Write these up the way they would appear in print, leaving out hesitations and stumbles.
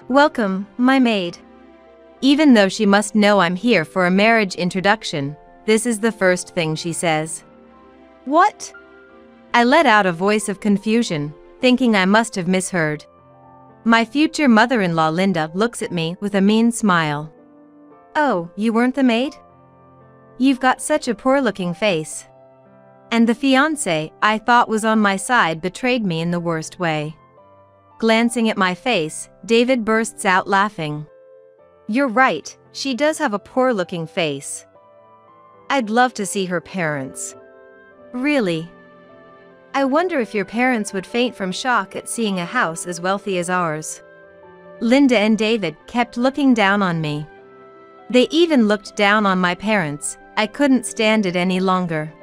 Welcome, my maid. Even though she must know I'm here for a marriage introduction, this is the first thing she says. What? I let out a voice of confusion, thinking I must have misheard. My future mother-in-law Linda looks at me with a mean smile. Oh, you weren't the maid? You've got such a poor-looking face. And the fiancé I thought was on my side betrayed me in the worst way. Glancing at my face, David bursts out laughing. You're right, she does have a poor-looking face. I'd love to see her parents. Really? I wonder if your parents would faint from shock at seeing a house as wealthy as ours. Linda and David kept looking down on me. They even looked down on my parents. I couldn't stand it any longer.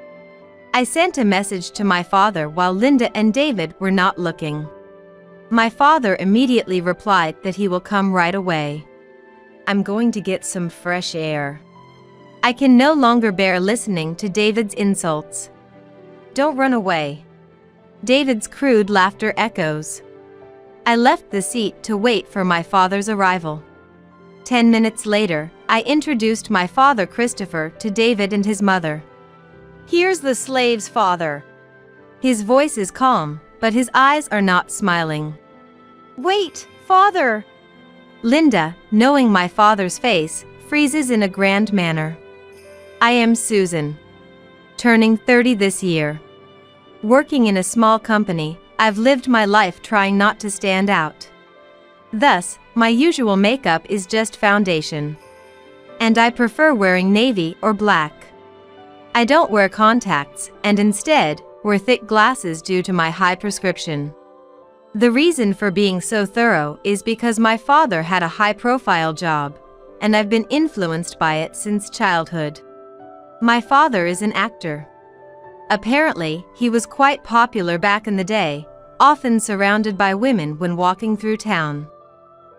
I sent a message to my father while Linda and David were not looking. My father immediately replied that he will come right away. I'm going to get some fresh air. I can no longer bear listening to David's insults. Don't run away. David's crude laughter echoes. I left the seat to wait for my father's arrival. 10 minutes later, I introduced my father Christopher to David and his mother. Here's the slave's father. His voice is calm, but his eyes are not smiling. Wait, father! Linda, knowing my father's face, freezes in a grand manner. I am Susan. Turning 30 this year. Working in a small company, I've lived my life trying not to stand out. Thus, my usual makeup is just foundation. And I prefer wearing navy or black. I don't wear contacts, and instead, wear thick glasses due to my high prescription. The reason for being so thorough is because my father had a high-profile job, and I've been influenced by it since childhood. My father is an actor. Apparently, he was quite popular back in the day, often surrounded by women when walking through town.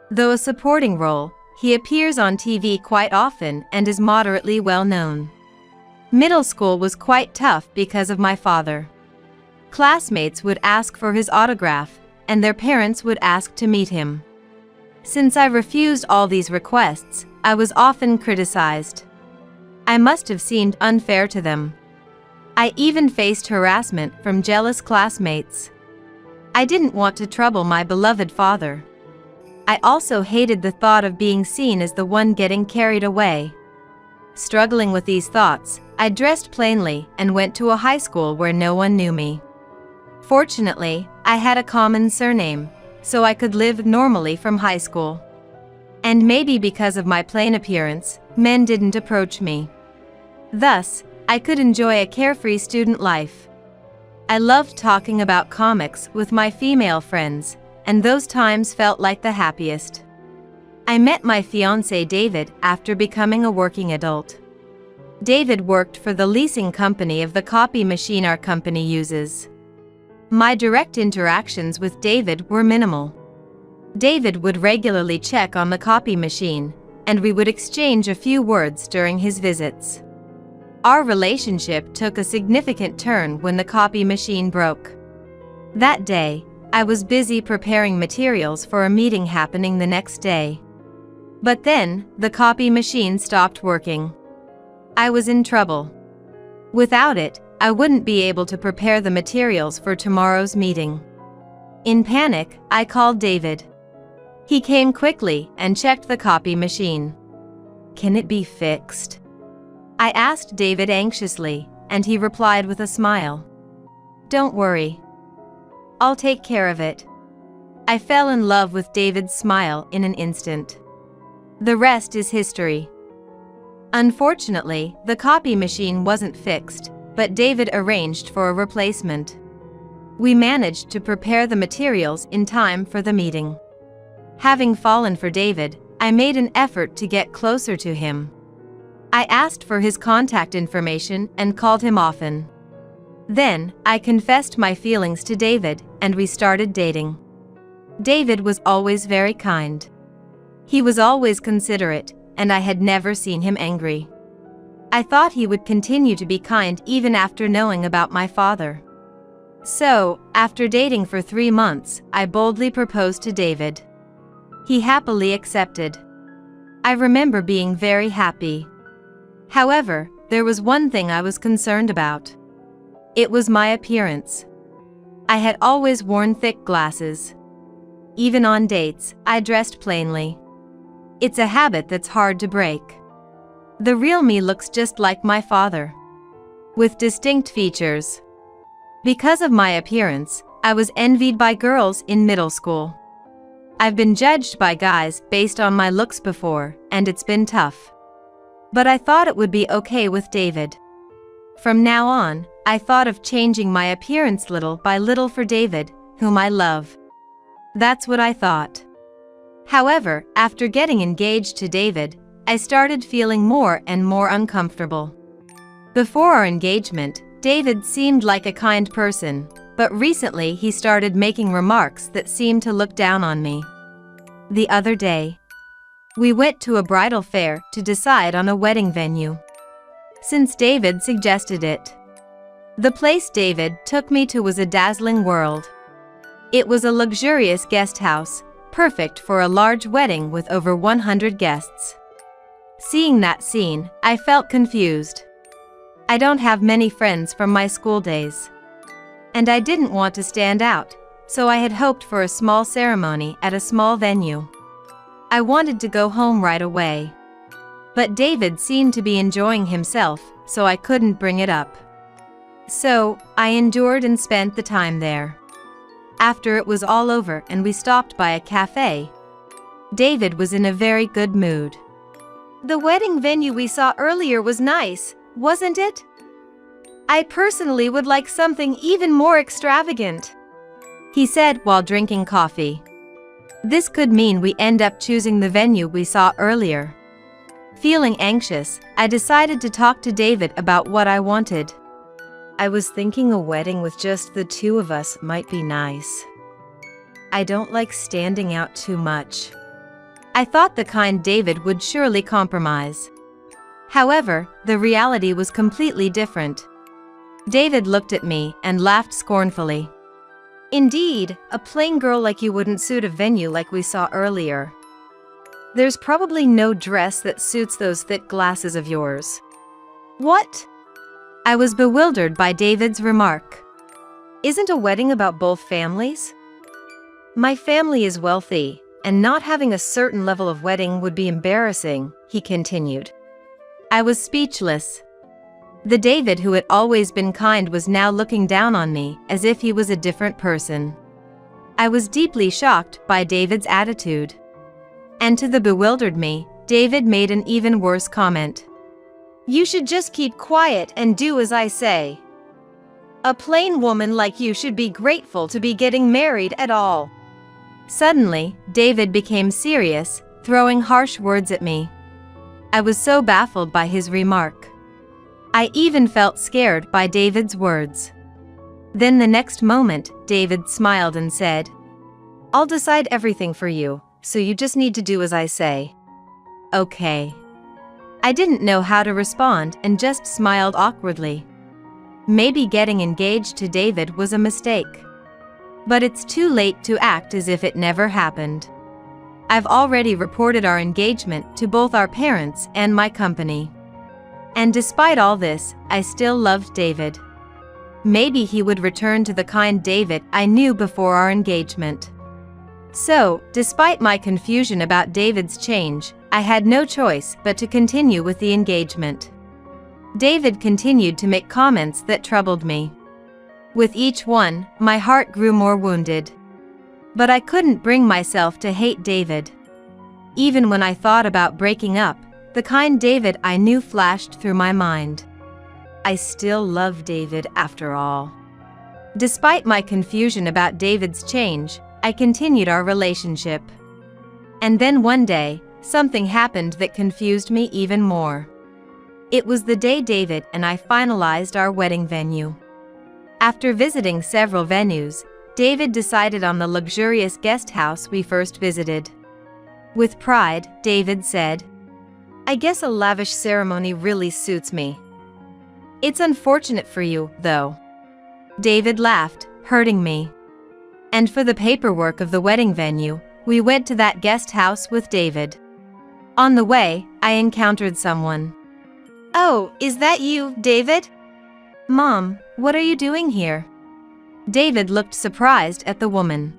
Though a supporting role, he appears on TV quite often and is moderately well known. Middle school was quite tough because of my father. Classmates would ask for his autograph, and their parents would ask to meet him. Since I refused all these requests, I was often criticized. I must have seemed unfair to them. I even faced harassment from jealous classmates. I didn't want to trouble my beloved father. I also hated the thought of being seen as the one getting carried away. Struggling with these thoughts, I dressed plainly and went to a high school where no one knew me. Fortunately, I had a common surname, so I could live normally from high school. And maybe because of my plain appearance, men didn't approach me. Thus, I could enjoy a carefree student life. I loved talking about comics with my female friends, and those times felt like the happiest. I met my fiancé David after becoming a working adult. David worked for the leasing company of the copy machine our company uses. My direct interactions with David were minimal. David would regularly check on the copy machine, and we would exchange a few words during his visits. Our relationship took a significant turn when the copy machine broke. That day, I was busy preparing materials for a meeting happening the next day. But then, the copy machine stopped working. I was in trouble. Without it, I wouldn't be able to prepare the materials for tomorrow's meeting. In panic, I called David. He came quickly and checked the copy machine. Can it be fixed? I asked David anxiously, and he replied with a smile. Don't worry. I'll take care of it. I fell in love with David's smile in an instant. The rest is history. Unfortunately, the copy machine wasn't fixed, but David arranged for a replacement. We managed to prepare the materials in time for the meeting. Having fallen for David, I made an effort to get closer to him. I asked for his contact information and called him often. Then, I confessed my feelings to David, and we started dating. David was always very kind. He was always considerate, and I had never seen him angry. I thought he would continue to be kind even after knowing about my father. So, after dating for 3 months, I boldly proposed to David. He happily accepted. I remember being very happy. However, there was one thing I was concerned about. It was my appearance. I had always worn thick glasses. Even on dates, I dressed plainly. It's a habit that's hard to break. The real me looks just like my father, with distinct features. Because of my appearance, I was envied by girls in middle school. I've been judged by guys based on my looks before, and it's been tough. But I thought it would be okay with David. From now on, I thought of changing my appearance little by little for David, whom I love. That's what I thought. However, after getting engaged to David, I started feeling more and more uncomfortable. Before our engagement, David seemed like a kind person, but recently he started making remarks that seemed to look down on me. The other day, we went to a bridal fair to decide on a wedding venue, since David suggested it. The place David took me to was a dazzling world. It was a luxurious guest house, perfect for a large wedding with over 100 guests. Seeing that scene, I felt confused. I don't have many friends from my school days, and I didn't want to stand out, so I had hoped for a small ceremony at a small venue. I wanted to go home right away. But David seemed to be enjoying himself, so I couldn't bring it up. So, I endured and spent the time there. After it was all over and we stopped by a cafe, David was in a very good mood. The wedding venue we saw earlier was nice, wasn't it? I personally would like something even more extravagant, he said while drinking coffee. This could mean we end up choosing the venue we saw earlier. Feeling anxious, I decided to talk to David about what I wanted. I was thinking a wedding with just the two of us might be nice. I don't like standing out too much. I thought the kind David would surely compromise. However, the reality was completely different. David looked at me and laughed scornfully. Indeed, a plain girl like you wouldn't suit a venue like we saw earlier. There's probably no dress that suits those thick glasses of yours. What? I was bewildered by David's remark. Isn't a wedding about both families? My family is wealthy, and not having a certain level of wedding would be embarrassing, he continued. I was speechless. The David who had always been kind was now looking down on me as if he was a different person. I was deeply shocked by David's attitude. And to the bewildered me, David made an even worse comment. You should just keep quiet and do as I say. A plain woman like you should be grateful to be getting married at all. Suddenly, David became serious, throwing harsh words at me. I was so baffled by his remark. I even felt scared by David's words. Then the next moment, David smiled and said, I'll decide everything for you, so you just need to do as I say. Okay. I didn't know how to respond and just smiled awkwardly. Maybe getting engaged to David was a mistake. But it's too late to act as if it never happened. I've already reported our engagement to both our parents and my company. And despite all this, I still loved David. Maybe he would return to the kind David I knew before our engagement. So, despite my confusion about David's change, I had no choice but to continue with the engagement. David continued to make comments that troubled me. With each one, my heart grew more wounded. But I couldn't bring myself to hate David. Even when I thought about breaking up, the kind David I knew flashed through my mind. I still love David after all. Despite my confusion about David's change, I continued our relationship. And then one day, something happened that confused me even more. It was the day David and I finalized our wedding venue. After visiting several venues, David decided on the luxurious guest house we first visited. With pride, David said, I guess a lavish ceremony really suits me. It's unfortunate for you, though. David laughed, hurting me. And for the paperwork of the wedding venue, We went to that guest house with David. On the way, I encountered someone. "Oh, is that you, David?" "Mom, what are you doing here?" David looked surprised at the woman.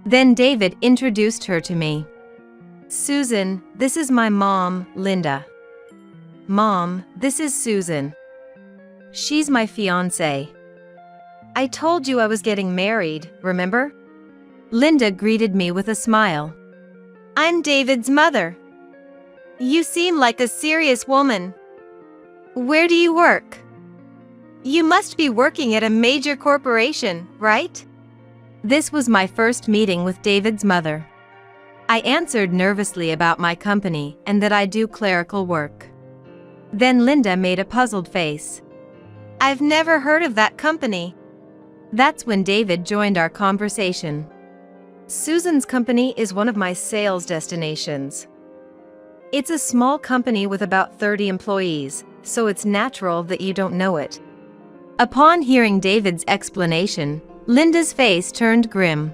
Then David introduced her to me. "Susan, this is my mom, Linda." "Mom, this is Susan. She's my fiancé. I told you I was getting married, remember?" Linda greeted me with a smile. "I'm David's mother. You seem like a serious woman. Where do you work? You must be working at a major corporation, right?" This was my first meeting with David's mother. I answered nervously about my company and that I do clerical work. Then Linda made a puzzled face. "I've never heard of that company." That's when David joined our conversation. "Susan's company is one of my sales destinations. It's a small company with about 30 employees, so it's natural that you don't know it." Upon hearing David's explanation, Linda's face turned grim.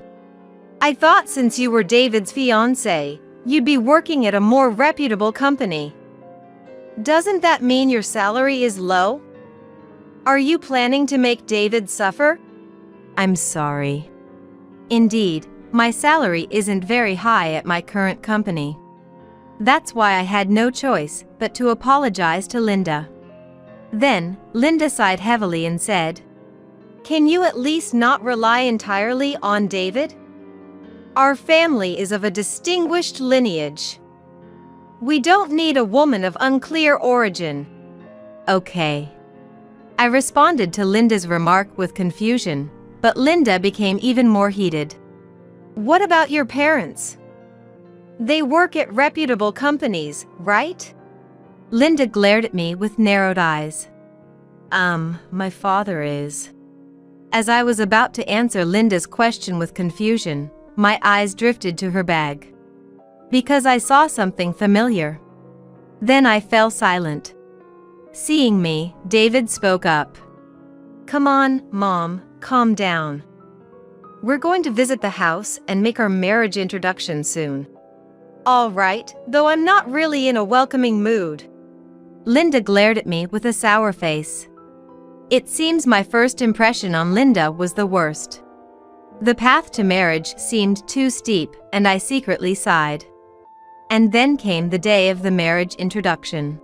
"I thought since you were David's fiancé, you'd be working at a more reputable company. Doesn't that mean your salary is low? Are you planning to make David suffer?" "I'm sorry. Indeed, my salary isn't very high at my current company. That's why I had no choice but to apologize to Linda." Then, Linda sighed heavily and said, "Can you at least not rely entirely on David? Our family is of a distinguished lineage. We don't need a woman of unclear origin." "Okay." I responded to Linda's remark with confusion, but Linda became even more heated. "What about your parents? They work at reputable companies, right?" Linda glared at me with narrowed eyes. My father is." As I was about to answer Linda's question with confusion, my eyes drifted to her bag. Because I saw something familiar. Then I fell silent. Seeing me, David spoke up. "Come on, Mom, calm down. We're going to visit the house and make our marriage introduction soon." "All right, though I'm not really in a welcoming mood." Linda glared at me with a sour face. It seems my first impression on Linda was the worst. The path to marriage seemed too steep, and I secretly sighed. And then came the day of the marriage introduction.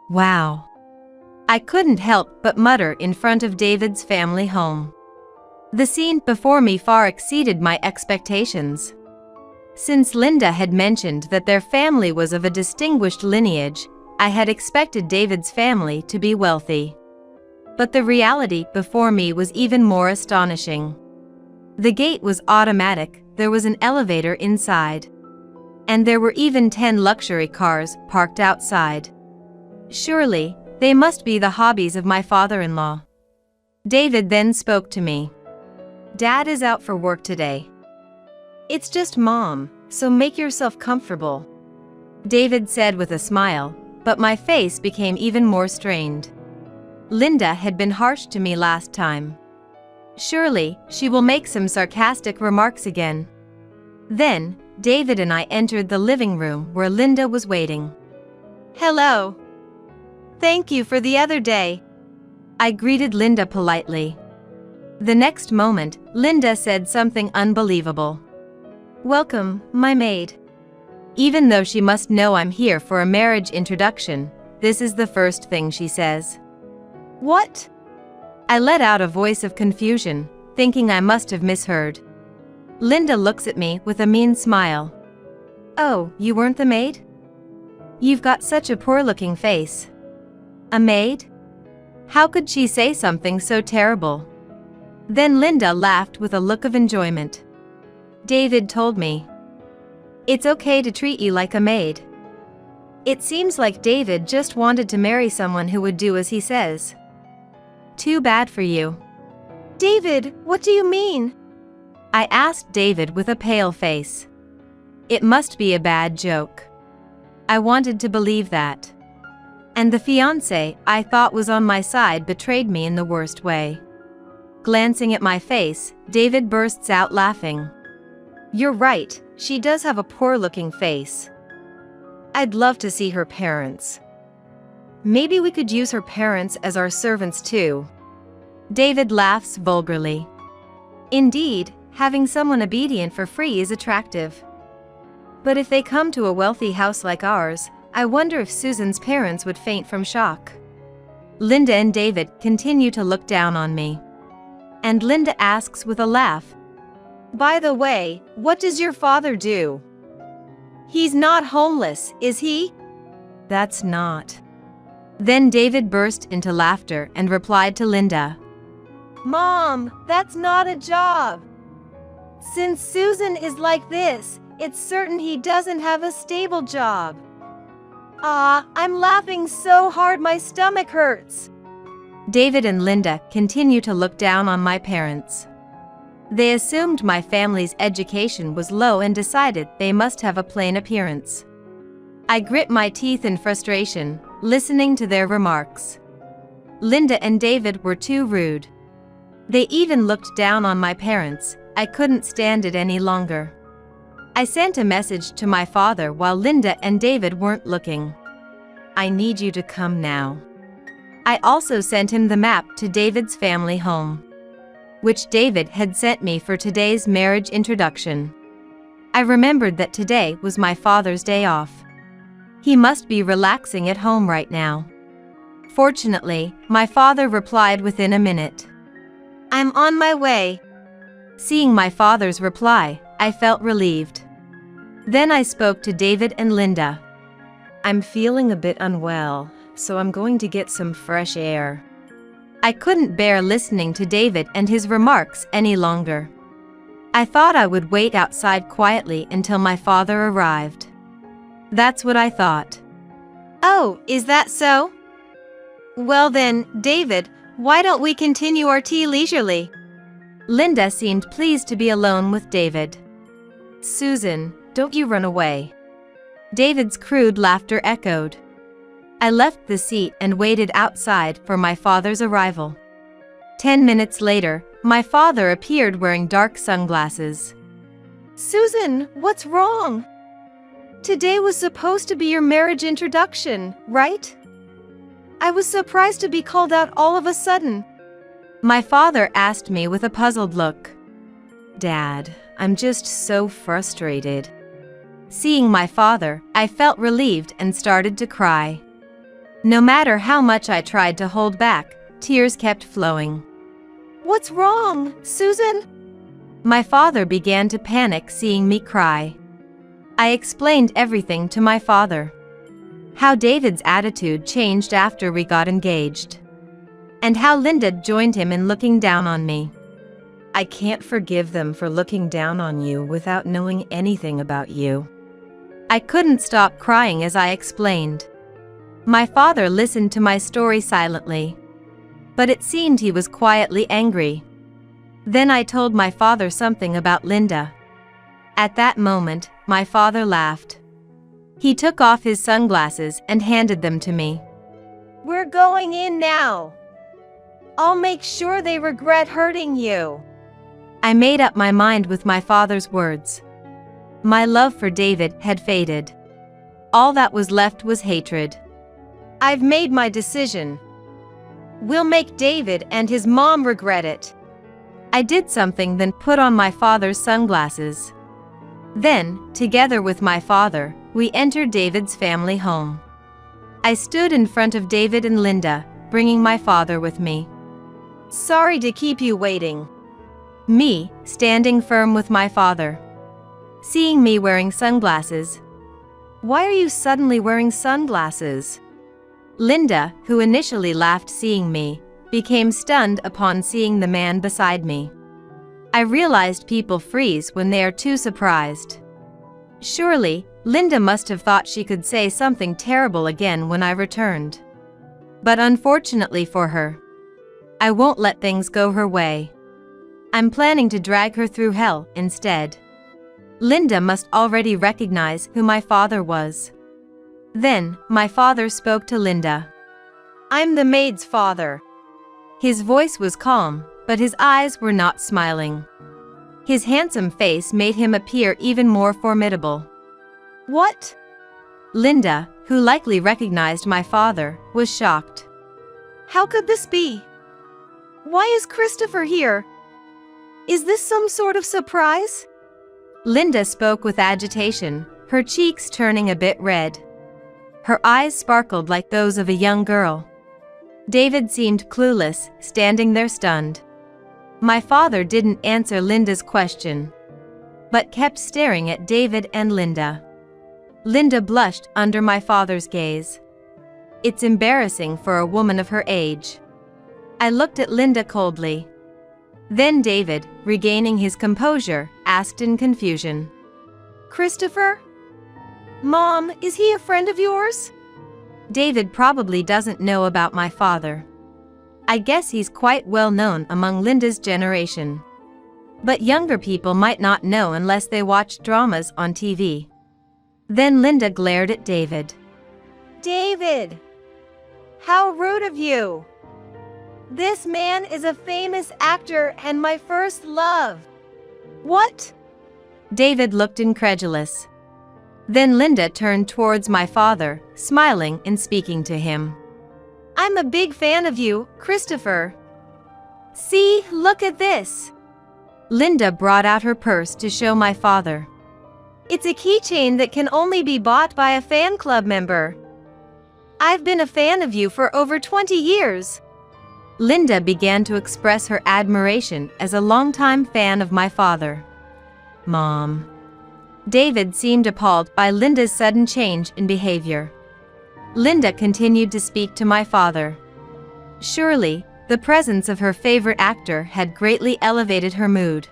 Wow. I couldn't help but mutter in front of David's family home. The scene before me far exceeded my expectations. Since Linda had mentioned that their family was of a distinguished lineage, I had expected David's family to be wealthy. But the reality before me was even more astonishing. The gate was automatic, there was an elevator inside. And there were even 10 luxury cars parked outside. Surely, they must be the hobbies of my father-in-law. David then spoke to me. "Dad is out for work today. It's just Mom, so make yourself comfortable," David said with a smile, but my face became even more strained. Linda had been harsh to me last time. Surely, she will make some sarcastic remarks again. Then, David and I entered the living room where Linda was waiting. "Hello. Thank you for the other day," I greeted Linda politely. The next moment, Linda said something unbelievable. "Welcome, my maid." Even though she must know I'm here for a marriage introduction, this is the first thing she says. "What?" I let out a voice of confusion, thinking I must have misheard. Linda looks at me with a mean smile. "Oh, you weren't the maid? You've got such a poor-looking face." A maid? How could she say something so terrible? Then Linda laughed with a look of enjoyment. "David told me it's okay to treat you like a maid." It seems like David just wanted to marry someone who would do as he says. Too bad for you. "David, what do you mean?" I asked David with a pale face. It must be a bad joke. I wanted to believe that. And the fiancé I thought was on my side betrayed me in the worst way. Glancing at my face, David bursts out laughing. You're right, she does have a poor-looking face. I'd love to see her parents. Maybe we could use her parents as our servants too. David laughs vulgarly. Indeed, having someone obedient for free is attractive. But if they come to a wealthy house like ours, I wonder if Susan's parents would faint from shock. Linda and David continue to look down on me. And Linda asks with a laugh, "By the way, what does your father do? He's not homeless, is he?" "That's not." Then David burst into laughter and replied to Linda, "Mom, that's not a job. Since Susan is like this, it's certain he doesn't have a stable job." I'm laughing so hard my stomach hurts. David and Linda continue to look down on my parents. They assumed my family's education was low and decided they must have a plain appearance. I grit my teeth in frustration, listening to their remarks. Linda and David were too rude. They even looked down on my parents. I couldn't stand it any longer. I sent a message to my father while Linda and David weren't looking. "I need you to come now." I also sent him the map to David's family home, which David had sent me for today's marriage introduction. I remembered that today was my father's day off. He must be relaxing at home right now. Fortunately, my father replied within a minute. "I'm on my way." Seeing my father's reply, I felt relieved. Then I spoke to David and Linda. "I'm feeling a bit unwell, so I'm going to get some fresh air." I couldn't bear listening to David and his remarks any longer. I thought I would wait outside quietly until my father arrived. That's what I thought. "Oh, is that so? Well then, David, why don't we continue our tea leisurely?" Linda seemed pleased to be alone with David. "Susan, don't you run away." David's crude laughter echoed. I left the seat and waited outside for my father's arrival. 10 minutes later, my father appeared wearing dark sunglasses. "Susan, what's wrong? Today was supposed to be your marriage introduction, right? I was surprised to be called out all of a sudden." My father asked me with a puzzled look. "Dad, I'm just so frustrated." Seeing my father, I felt relieved and started to cry. No matter how much I tried to hold back, tears kept flowing. "What's wrong, Susan?" My father began to panic seeing me cry. I explained everything to my father. How David's attitude changed after we got engaged. And how Linda joined him in looking down on me. "I can't forgive them for looking down on you without knowing anything about you." I couldn't stop crying as I explained. My father listened to my story silently. But it seemed he was quietly angry. Then I told my father something about Linda. At that moment, my father laughed. He took off his sunglasses and handed them to me. "We're going in now. I'll make sure they regret hurting you." I made up my mind with my father's words. My love for David had faded. All that was left was hatred. "I've made my decision. We'll make David and his mom regret it." I did something, then put on my father's sunglasses. Then, together with my father, we entered David's family home. I stood in front of David and Linda, bringing my father with me. "Sorry to keep you waiting." Me, standing firm with my father. Seeing me wearing sunglasses. "Why are you suddenly wearing sunglasses?" Linda, who initially laughed seeing me, became stunned upon seeing the man beside me. I realized people freeze when they are too surprised. Surely, Linda must have thought she could say something terrible again when I returned. But unfortunately for her, I won't let things go her way. I'm planning to drag her through hell instead. Linda must already recognize who my father was. Then, my father spoke to Linda. "I'm the maid's father." His voice was calm, but his eyes were not smiling. His handsome face made him appear even more formidable. What? Linda, who likely recognized my father, was shocked. How could this be? Why is Christopher here? Is this some sort of surprise? Linda spoke with agitation, her cheeks turning a bit red. Her eyes sparkled like those of a young girl. David seemed clueless, standing there stunned. My father didn't answer Linda's question, but kept staring at David and Linda. Linda blushed under my father's gaze. It's embarrassing for a woman of her age. I looked at Linda coldly. Then David, regaining his composure, asked in confusion. Christopher? Mom, is he a friend of yours? David probably doesn't know about my father. I guess he's quite well known among Linda's generation. But younger people might not know unless they watch dramas on TV. Then Linda glared at David. David! How rude of you! This man is a famous actor and my first love. What? David looked incredulous. Then Linda turned towards my father, smiling and speaking to him. I'm a big fan of you, Christopher. See, look at this. Linda brought out her purse to show my father. It's a keychain that can only be bought by a fan club member. I've been a fan of you for over 20 years. Linda began to express her admiration as a longtime fan of my father. Mom. David seemed appalled by Linda's sudden change in behavior. Linda continued to speak to my father. Surely, the presence of her favorite actor had greatly elevated her mood.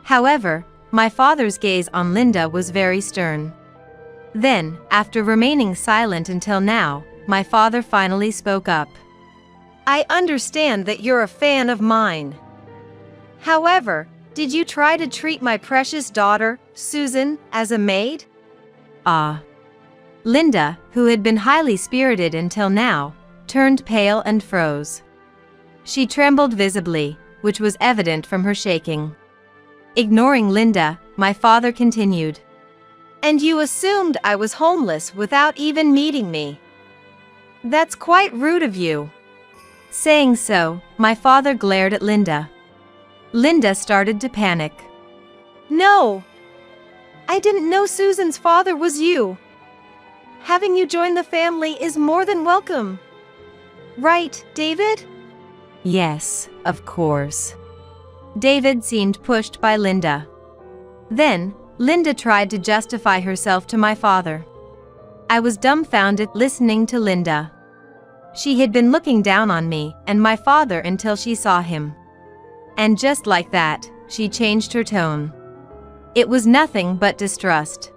However, my father's gaze on Linda was very stern. Then, after remaining silent until now, my father finally spoke up. I understand that you're a fan of mine. However, did you try to treat my precious daughter, Susan, as a maid? Linda, who had been highly spirited until now, turned pale and froze. She trembled visibly, which was evident from her shaking. Ignoring Linda, my father continued. And you assumed I was homeless without even meeting me. That's quite rude of you. Saying so, my father glared at Linda. Linda started to panic. No! I didn't know Susan's father was you. Having you join the family is more than welcome. Right, David? Yes, of course. David seemed pushed by Linda. Then, Linda tried to justify herself to my father. I was dumbfounded listening to Linda. She had been looking down on me and my father until she saw him. And just like that, she changed her tone. It was nothing but distrust.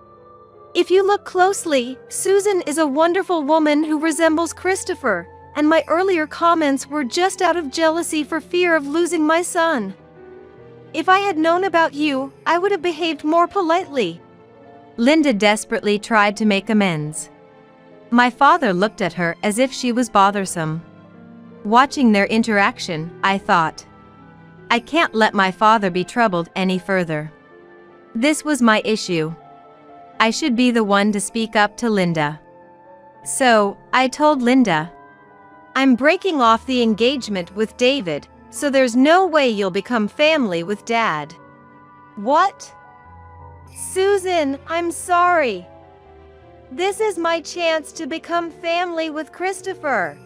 If you look closely, Susan is a wonderful woman who resembles Christopher, and my earlier comments were just out of jealousy for fear of losing my son. If I had known about you, I would have behaved more politely. Linda desperately tried to make amends. My father looked at her as if she was bothersome. Watching their interaction, I thought, I can't let my father be troubled any further. This was my issue. I should be the one to speak up to Linda. So, I told Linda, I'm breaking off the engagement with David, so there's no way you'll become family with Dad. What? Susan, I'm sorry. This is my chance to become family with Christopher.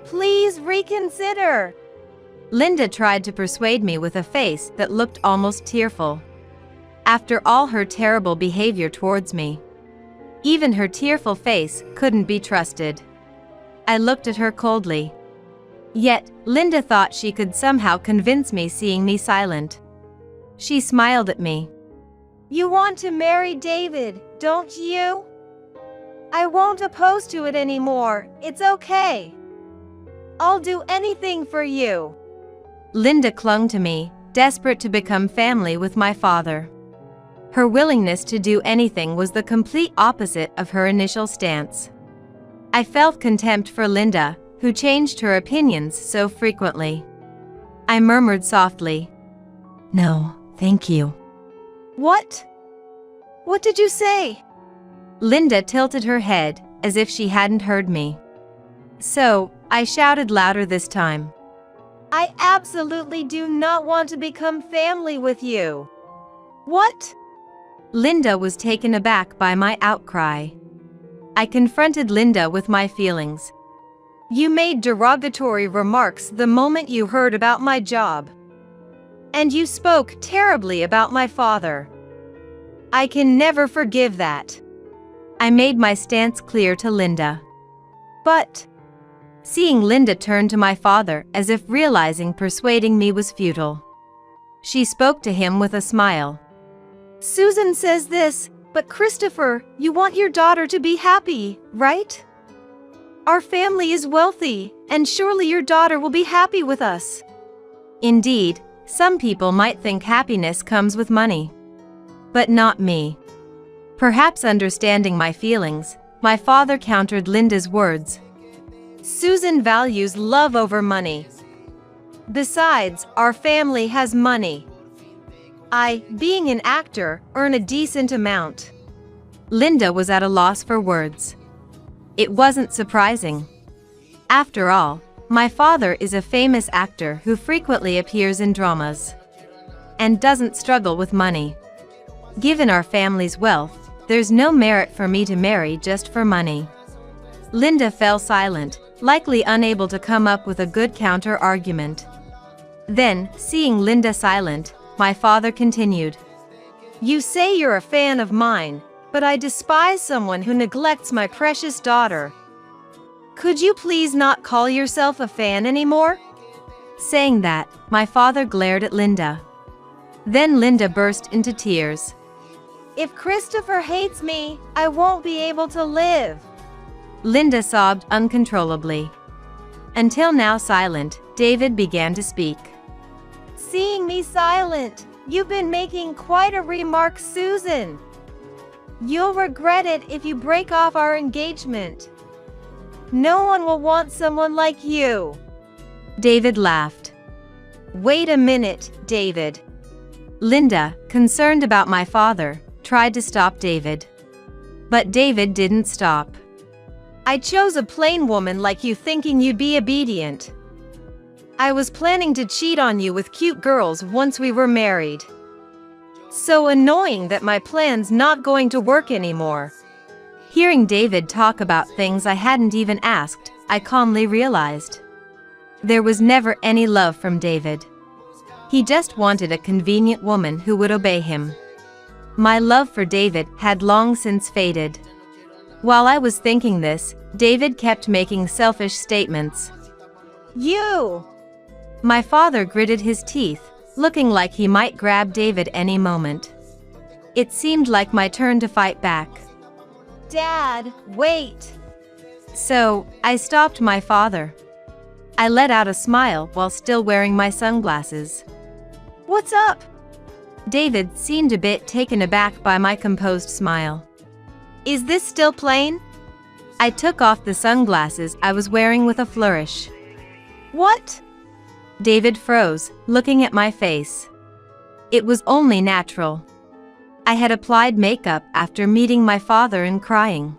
Please reconsider. Linda tried to persuade me with a face that looked almost tearful. After all her terrible behavior towards me, even her tearful face couldn't be trusted. I looked at her coldly. Yet, Linda thought she could somehow convince me seeing me silent. She smiled at me. You want to marry David, don't you? I won't oppose to it anymore, it's okay. I'll do anything for you. Linda clung to me, desperate to become family with my father. Her willingness to do anything was the complete opposite of her initial stance. I felt contempt for Linda, who changed her opinions so frequently. I murmured softly, No, Thank you. What? What did you say? Linda tilted her head, as if she hadn't heard me. So, I shouted louder this time. I absolutely do not want to become family with you. What? Linda was taken aback by my outcry. I confronted Linda with my feelings. You made derogatory remarks the moment you heard about my job. And you spoke terribly about my father. I can never forgive that. I made my stance clear to Linda. But, seeing Linda turn to my father as if realizing persuading me was futile, she spoke to him with a smile. Susan says this, but Christopher, you want your daughter to be happy, right? Our family is wealthy, and surely your daughter will be happy with us. Indeed, some people might think happiness comes with money. But not me. Perhaps understanding my feelings, my father countered Linda's words. Susan values love over money. Besides, our family has money. I, being an actor, earn a decent amount. Linda was at a loss for words. It wasn't surprising. After all, my father is a famous actor who frequently appears in dramas and doesn't struggle with money. Given our family's wealth, there's no merit for me to marry just for money. Linda fell silent, likely unable to come up with a good counter-argument. Then, seeing Linda silent, my father continued. You say you're a fan of mine, but I despise someone who neglects my precious daughter. Could you please not call yourself a fan anymore? Saying that, my father glared at Linda. Then Linda burst into tears. If Christopher hates me, I won't be able to live. Linda sobbed uncontrollably. Until now silent, David began to speak. Seeing me silent, you've been making quite a remark, Susan. You'll regret it if you break off our engagement. No one will want someone like you. David laughed. Wait a minute, David. Linda, concerned about my father, tried to stop David. But David didn't stop. I chose a plain woman like you thinking you'd be obedient. I was planning to cheat on you with cute girls once we were married. So annoying that my plan's not going to work anymore. Hearing David talk about things I hadn't even asked, I calmly realized. There was never any love from David. He just wanted a convenient woman who would obey him. My love for David had long since faded. While I was thinking this, David kept making selfish statements. You! My father gritted his teeth, looking like he might grab David any moment. It seemed like my turn to fight back. Dad, wait! So, I stopped my father. I let out a smile while still wearing my sunglasses. What's up? David seemed a bit taken aback by my composed smile. Is this still plain? I took off the sunglasses I was wearing with a flourish. What? David froze, looking at my face. It was only natural. I had applied makeup after meeting my father and crying.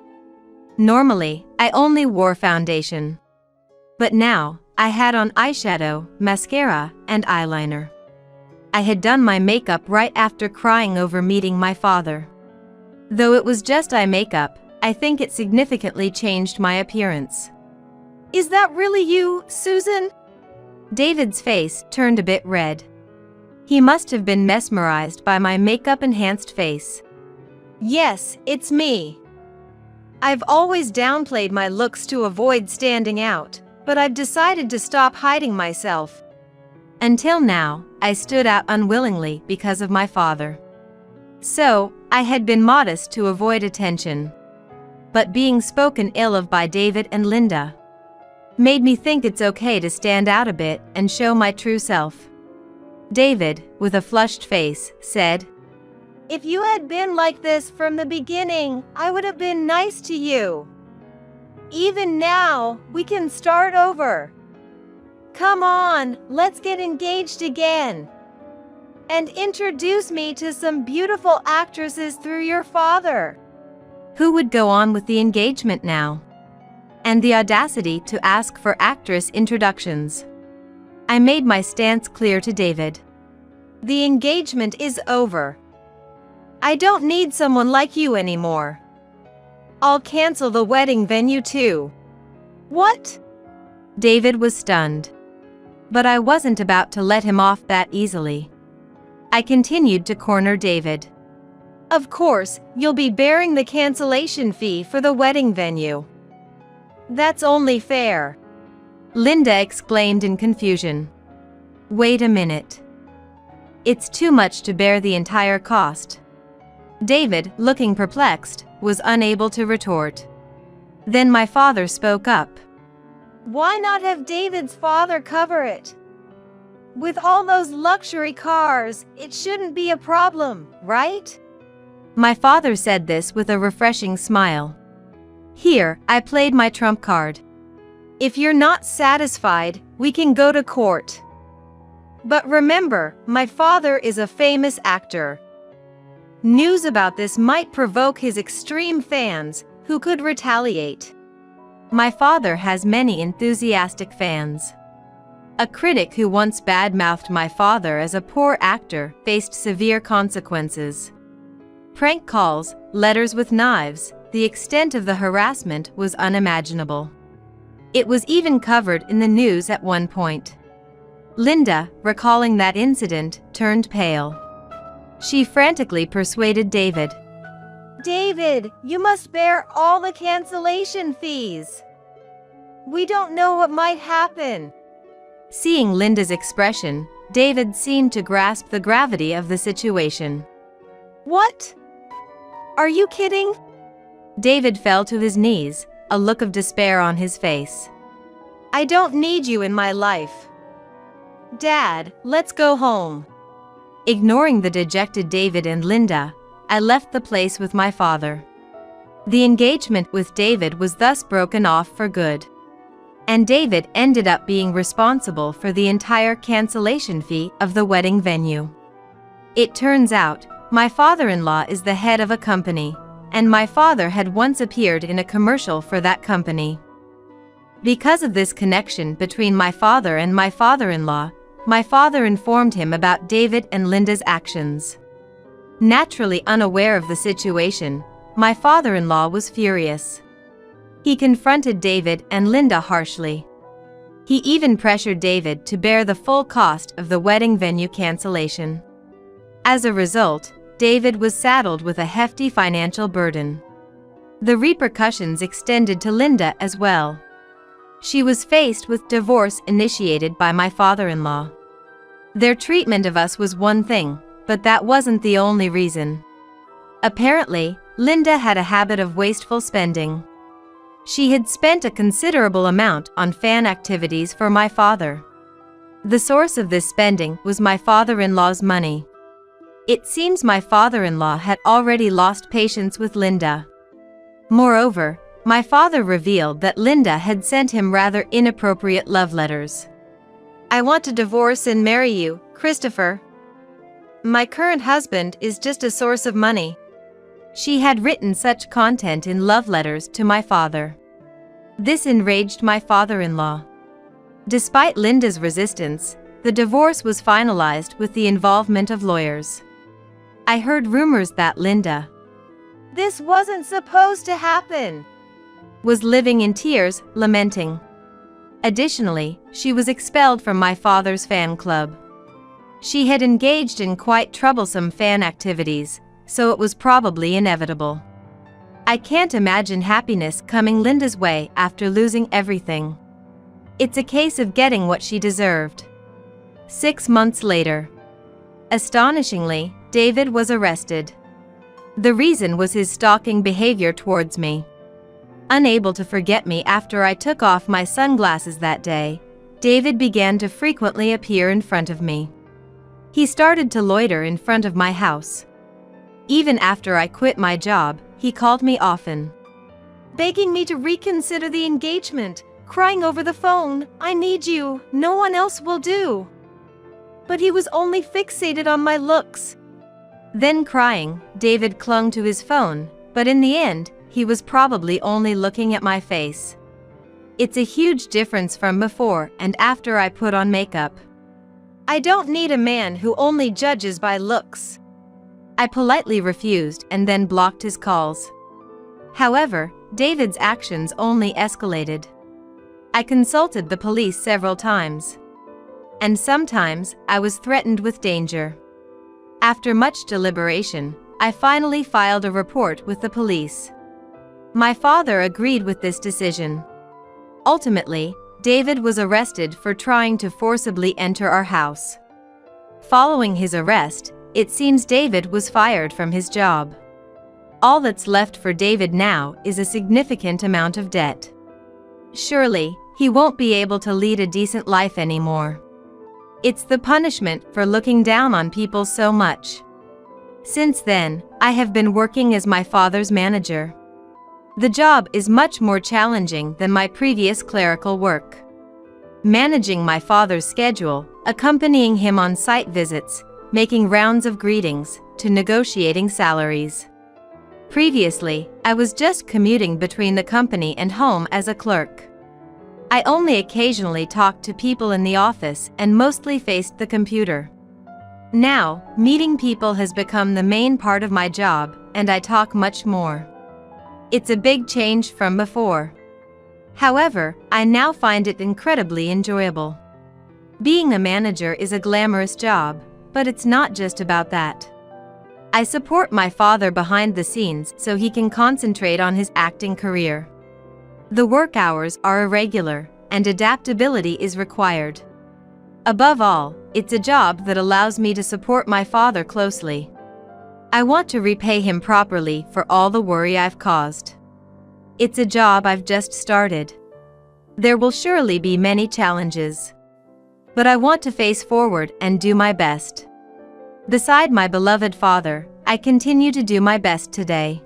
Normally, I only wore foundation. But now, I had on eyeshadow, mascara, and eyeliner. I had done my makeup right after crying over meeting my father. Though it was just eye makeup, I think it significantly changed my appearance. Is that really you, Susan? David's face turned a bit red. He must have been mesmerized by my makeup-enhanced face. Yes, it's me. I've always downplayed my looks to avoid standing out, but I've decided to stop hiding myself. Until now, I stood out unwillingly because of my father. So, I had been modest to avoid attention. But being spoken ill of by David and Linda made me think it's okay to stand out a bit and show my true self. David, with a flushed face, said, If you had been like this from the beginning, I would have been nice to you. Even now, we can start over. Come on, let's get engaged again. and introduce me to some beautiful actresses through your father. Who would go on with the engagement now? And the audacity to ask for actress introductions. I made my stance clear to David. The engagement is over. I don't need someone like you anymore. I'll cancel the wedding venue too. What? David was stunned. But I wasn't about to let him off that easily. I continued to corner David. Of course, you'll be bearing the cancellation fee for the wedding venue. That's only fair. Linda exclaimed in confusion. Wait a minute. It's too much to bear the entire cost. David, looking perplexed, was unable to retort. Then my father spoke up. Why not have David's father cover it? With all those luxury cars, it shouldn't be a problem, right? My father said this with a refreshing smile. Here, I played my trump card. If you're not satisfied, we can go to court. But remember, my father is a famous actor. News about this might provoke his extreme fans, who could retaliate. My father has many enthusiastic fans. A critic who once badmouthed my father as a poor actor faced severe consequences. Prank calls, letters with knives, the extent of the harassment was unimaginable. It was even covered in the news at one point. Linda, recalling that incident, turned pale. She frantically persuaded David. David, you must bear all the cancellation fees. We don't know what might happen. Seeing Linda's expression, David seemed to grasp the gravity of the situation. What? Are you kidding? David fell to his knees, a look of despair on his face. I don't need you in my life. Dad, let's go home. Ignoring the dejected David and Linda, I left the place with my father. The engagement with David was thus broken off for good. And David ended up being responsible for the entire cancellation fee of the wedding venue. It turns out, my father-in-law is the head of a company, and my father had once appeared in a commercial for that company. Because of this connection between my father and my father-in-law, my father informed him about David and Linda's actions. Naturally unaware of the situation, my father-in-law was furious. He confronted David and Linda harshly. He even pressured David to bear the full cost of the wedding venue cancellation. As a result, David was saddled with a hefty financial burden. The repercussions extended to Linda as well. She was faced with divorce initiated by my father-in-law. Their treatment of us was one thing, but that wasn't the only reason. Apparently, Linda had a habit of wasteful spending. She had spent a considerable amount on fan activities for my father. The source of this spending was my father-in-law's money. It seems my father-in-law had already lost patience with Linda. Moreover, my father revealed that Linda had sent him rather inappropriate love letters. I want to divorce and marry you, Christopher. My current husband is just a source of money. She had written such content in love letters to my father. This enraged my father-in-law. Despite Linda's resistance, the divorce was finalized with the involvement of lawyers. I heard rumors that Linda, This wasn't supposed to happen, was living in tears, lamenting. Additionally, she was expelled from my father's fan club. She had engaged in quite troublesome fan activities, so it was probably inevitable. I can't imagine happiness coming Linda's way after losing everything. It's a case of getting what she deserved. 6 months later. Astonishingly, David was arrested. The reason was his stalking behavior towards me. Unable to forget me after I took off my sunglasses that day, David began to frequently appear in front of me. He started to loiter in front of my house. Even after I quit my job, he called me often, begging me to reconsider the engagement, crying over the phone, I need you, no one else will do. But he was only fixated on my looks. Then crying, David clung to his phone, but in the end, he was probably only looking at my face. It's a huge difference from before and after I put on makeup. I don't need a man who only judges by looks. I politely refused and then blocked his calls. However, David's actions only escalated. I consulted the police several times. And sometimes, I was threatened with danger. After much deliberation, I finally filed a report with the police. My father agreed with this decision. Ultimately, David was arrested for trying to forcibly enter our house. Following his arrest, it seems David was fired from his job. All that's left for David now is a significant amount of debt. Surely, he won't be able to lead a decent life anymore. It's the punishment for looking down on people so much. Since then, I have been working as my father's manager. The job is much more challenging than my previous clerical work. Managing my father's schedule, accompanying him on site visits, making rounds of greetings, to negotiating salaries. Previously, I was just commuting between the company and home as a clerk. I only occasionally talked to people in the office and mostly faced the computer. Now, meeting people has become the main part of my job, and I talk much more. It's a big change from before. However, I now find it incredibly enjoyable. Being a manager is a glamorous job, but it's not just about that. I support my father behind the scenes so he can concentrate on his acting career. The work hours are irregular, and adaptability is required. Above all, it's a job that allows me to support my father closely. I want to repay him properly for all the worry I've caused. It's a job I've just started. There will surely be many challenges. But I want to face forward and do my best. Beside my beloved father, I continue to do my best today.